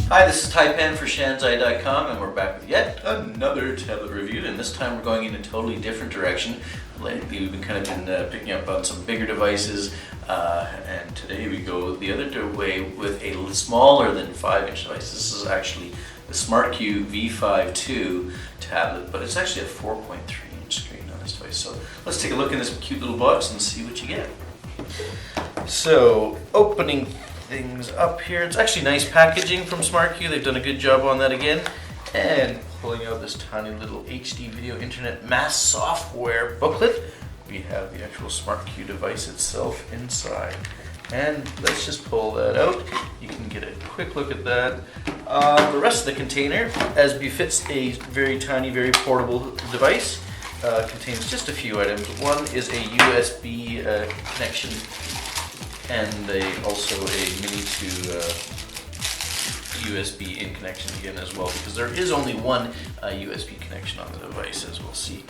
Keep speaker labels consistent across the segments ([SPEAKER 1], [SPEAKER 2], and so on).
[SPEAKER 1] Hi, this is Taipan for Shanzai.com, and we're back with yet another tablet review, and this time we're going in a totally different direction. Lately we've been picking up on some bigger devices, and today we go the other way with a smaller than 5-inch device. This is actually the SmartQ-V5-II tablet, but it's actually a 4.3-inch screen on this device. So let's take a look in this cute little box and see what you get. So, opening things up here. It's actually nice packaging from SmartQ. They've done a good job on that again. And pulling out this tiny little HD video internet mass software booklet, we have the actual SmartQ device itself inside. And let's just pull that out. You can get a quick look at that. The rest of the container, as befits a very tiny, very portable device, contains just a few items. One is a USB connection, and also a mini to USB in connection again as well, because there is only one USB connection on the device, as we'll see.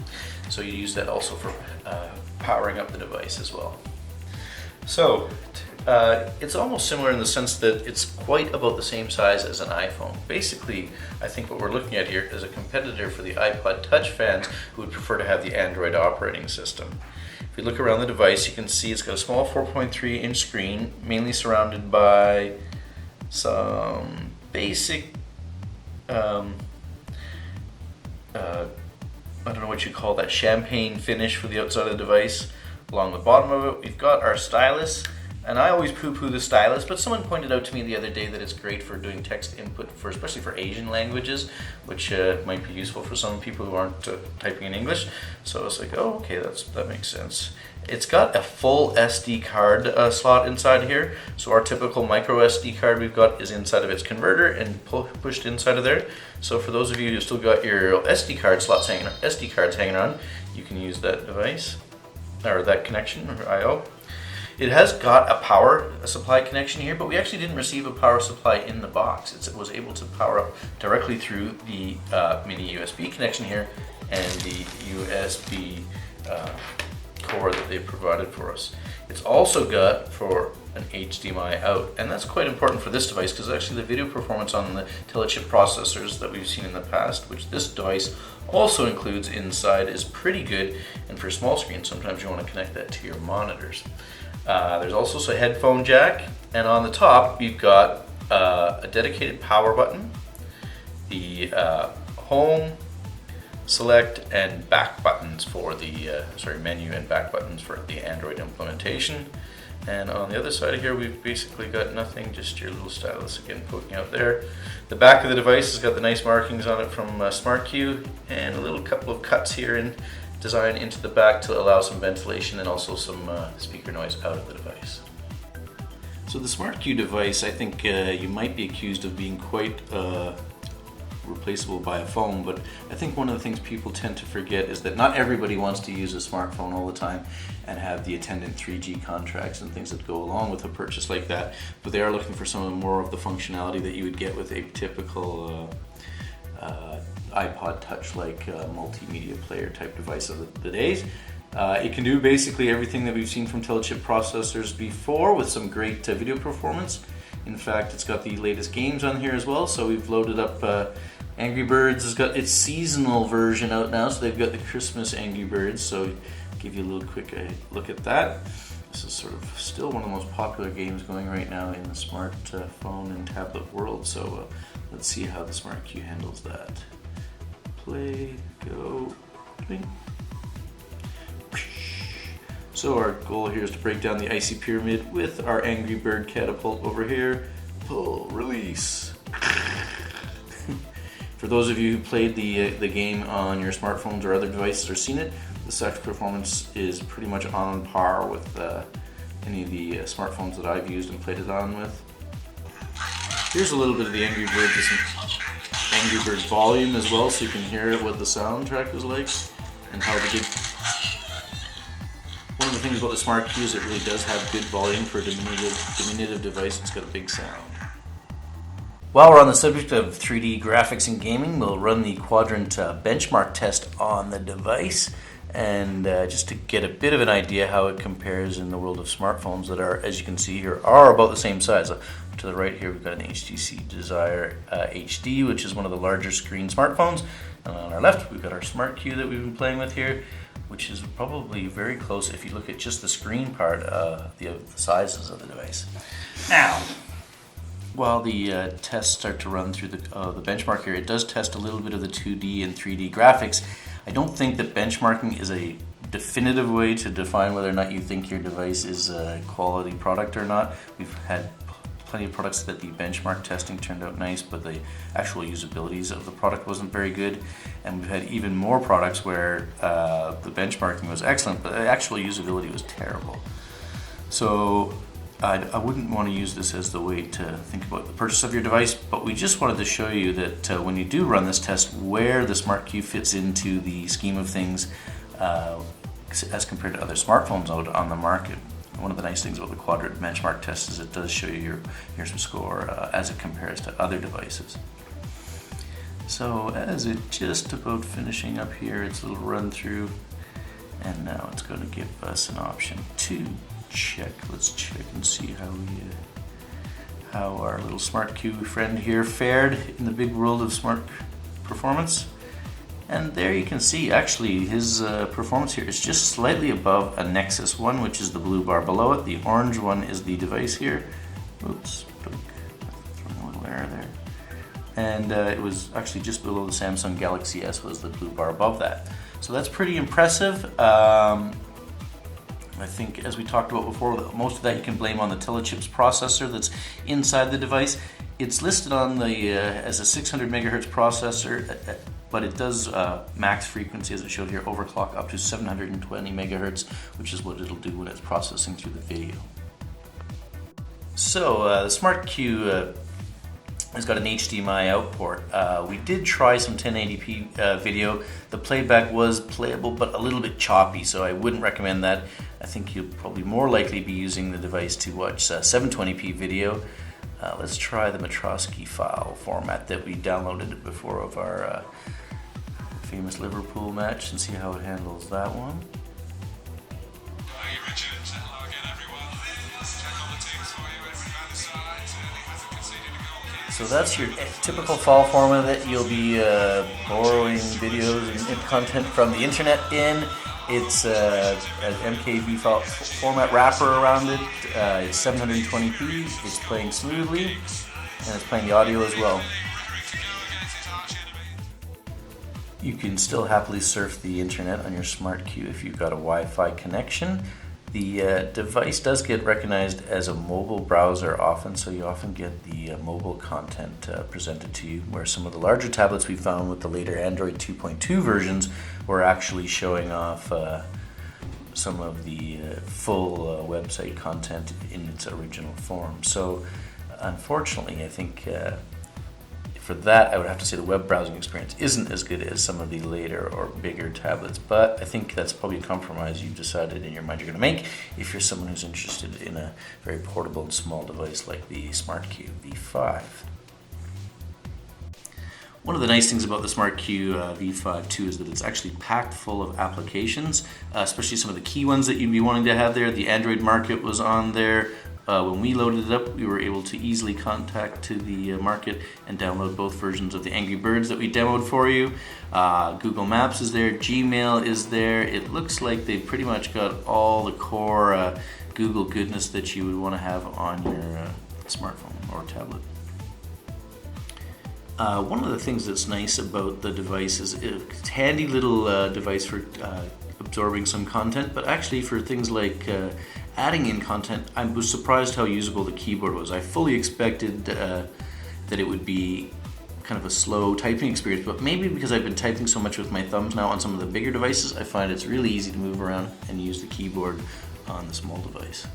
[SPEAKER 1] So you use that also for powering up the device as well. So it's almost similar in the sense that it's quite about the same size as an iPhone. Basically, I think what we're looking at here is a competitor for the iPod Touch fans who would prefer to have the Android operating system. If you look around the device, you can see it's got a small 4.3-inch screen, mainly surrounded by some basic, I don't know what you call that, champagne finish for the outside of the device. Along the bottom of it, we've got our stylus. And I always poo-poo the stylus, but someone pointed out to me the other day that it's great for doing text input, especially for Asian languages, which might be useful for some people who aren't typing in English. So I was like, oh, okay, that makes sense. It's got a full SD card slot inside here. So our typical micro SD card we've got is inside of its converter and pushed inside of there. So for those of you who still got your SD cards hanging on, you can use that device, or that connection, or I/O. It has got a power supply connection here, but we actually didn't receive a power supply in the box. It was able to power up directly through the mini USB connection here and the USB core that they provided for us. It's also got for an HDMI out, and that's quite important for this device because actually the video performance on the Telechip processors that we've seen in the past, which this device also includes inside, is pretty good. And for small screens, sometimes you want to connect that to your monitors. There's also a headphone jack, and on the top we've got a dedicated power button, the home, select, and back buttons for the menu and back buttons for the Android implementation. And on the other side of here, we've basically got nothing, just your little stylus again poking out there. The back of the device has got the nice markings on it from SmartQ, and a little couple of cuts here in design into the back to allow some ventilation and also some speaker noise out of the device. So the SmartQ device, I think you might be accused of being quite replaceable by a phone, but I think one of the things people tend to forget is that not everybody wants to use a smartphone all the time and have the attendant 3G contracts and things that go along with a purchase like that, but they are looking for some more of the functionality that you would get with a typical iPod Touch like multimedia player type device of the days. It can do basically everything that we've seen from Telechip processors before with some great video performance. In fact, it's got the latest games on here as well, so we've loaded up Angry Birds has got its seasonal version out now, so they've got the Christmas Angry Birds, so I'll give you a little quick look at that. This is sort of still one of the most popular games going right now in the smartphone and tablet world, so let's see how the SmartQ handles that. Play, go, play. So our goal here is to break down the icy pyramid with our Angry Bird catapult over here. Pull, release. For those of you who played the game on your smartphones or other devices or seen it, the sound performance is pretty much on par with any of the smartphones that I've used and played it on with. Here's a little bit of the Angry Bird, Angry Bird volume as well, so you can hear what the soundtrack was like and how the good. One of the things about the SmartQ is it really does have good volume for a diminutive device. It's got a big sound. While we're on the subject of 3D graphics and gaming, we'll run the quadrant benchmark test on the device. and just to get a bit of an idea how it compares in the world of smartphones that are, as you can see here, are about the same size. To the right here, we've got an HTC Desire HD, which is one of the larger screen smartphones. And on our left, we've got our SmartQ that we've been playing with here, which is probably very close if you look at just the screen part of the sizes of the device. Now, while the tests start to run through the benchmark here, it does test a little bit of the 2D and 3D graphics. I don't think that benchmarking is a definitive way to define whether or not you think your device is a quality product or not. We've had plenty of products that the benchmark testing turned out nice, but the actual usabilities of the product wasn't very good. And we've had even more products where the benchmarking was excellent, but the actual usability was terrible. So I wouldn't want to use this as the way to think about the purchase of your device, but we just wanted to show you that when you do run this test, where the SmartQ fits into the scheme of things as compared to other smartphones out on the market. One of the nice things about the quadrant benchmark test is it does show you your score as it compares to other devices. So as it's just about finishing up here, its little run through, and now it's going to give us an option to check. Let's check and see how our little SmartQ friend here fared in the big world of smart performance. And there you can see actually his performance here is just slightly above a Nexus 1, which is the blue bar below it. The orange one is the device here. Oops, throwing a little error there. And it was actually just below the Samsung Galaxy S was the blue bar above that. So that's pretty impressive. I think, as we talked about before, most of that you can blame on the Telechips processor that's inside the device. It's listed on the as a 600 megahertz processor, but it does max frequency, as it showed here, overclock up to 720 megahertz, which is what it'll do when it's processing through the video. So the SmartQ has got an HDMI out port. We did try some 1080p video. The playback was playable, but a little bit choppy, so I wouldn't recommend that. I think you'll probably more likely be using the device to watch 720p video. Let's try the Matroski file format that we downloaded before of our famous Liverpool match and see how it handles that one. So that's your typical file format that you'll be borrowing videos and content from the internet in. It's an MKV file format wrapper around it. It's 720p, it's playing smoothly, and it's playing the audio as well. You can still happily surf the internet on your SmartQ if you've got a Wi-Fi connection. The device does get recognized as a mobile browser often, so you often get the mobile content presented to you, where some of the larger tablets we found with the later Android 2.2 versions were actually showing off some of the full website content in its original form. So unfortunately, I think for that, I would have to say the web browsing experience isn't as good as some of the later or bigger tablets, but I think that's probably a compromise you've decided in your mind you're going to make if you're someone who's interested in a very portable and small device like the SmartQ-V5. One of the nice things about the SmartQ-V5-II is that it's actually packed full of applications, especially some of the key ones that you'd be wanting to have there. The Android market was on there. When we loaded it up, we were able to easily contact to the market and download both versions of the Angry Birds that we demoed for you. Google Maps is there, Gmail is there. It looks like they've pretty much got all the core Google goodness that you would want to have on your smartphone or tablet. One of the things that's nice about the device is it's a handy little device for absorbing some content, but actually for things like adding in content, I was surprised how usable the keyboard was. I fully expected that it would be kind of a slow typing experience, but maybe because I've been typing so much with my thumbs now on some of the bigger devices, I find it's really easy to move around and use the keyboard on the small device.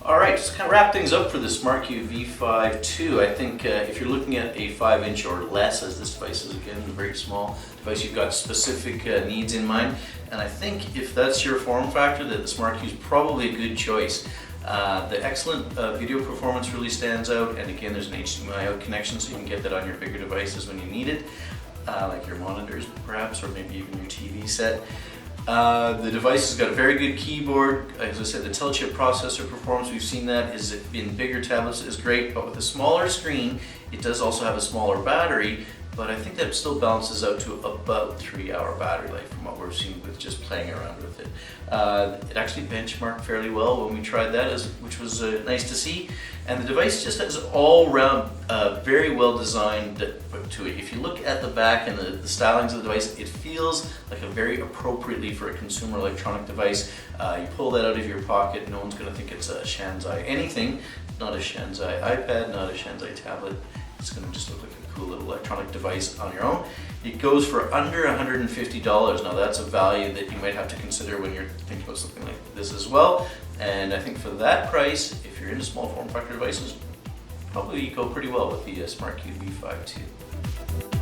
[SPEAKER 1] Alright, just kind of wrap things up for the SmartQ-V5-II. I think if you're looking at a 5-inch or less, as this device is again a very small device, you've got specific needs in mind. And I think if that's your form factor, that the SmartQ is probably a good choice. The excellent video performance really stands out, and again there's an HDMI out connection, so you can get that on your bigger devices when you need it, like your monitors perhaps, or maybe even your TV set. The device has got a very good keyboard. As I said, the Telechip processor performance, we've seen that is in bigger tablets is great, but with a smaller screen, it does also have a smaller battery, but I think that still balances out to about 3-hour battery life from what we're seeing with just playing around with it. It actually benchmarked fairly well when we tried that, which was nice to see. And the device just has all-round very well designed to it. If you look at the back and the stylings of the device, it feels like a very appropriately for a consumer electronic device. You pull that out of your pocket, no one's going to think it's a Shanzai anything. Not a Shanzai iPad, not a Shanzai tablet. It's going to just look like a cool little electronic device on your own. It goes for under $150. Now that's a value that you might have to consider when you're thinking about something like this as well. And I think for that price, if you're into small form factor devices, probably go pretty well with the SmartQ-V5-II.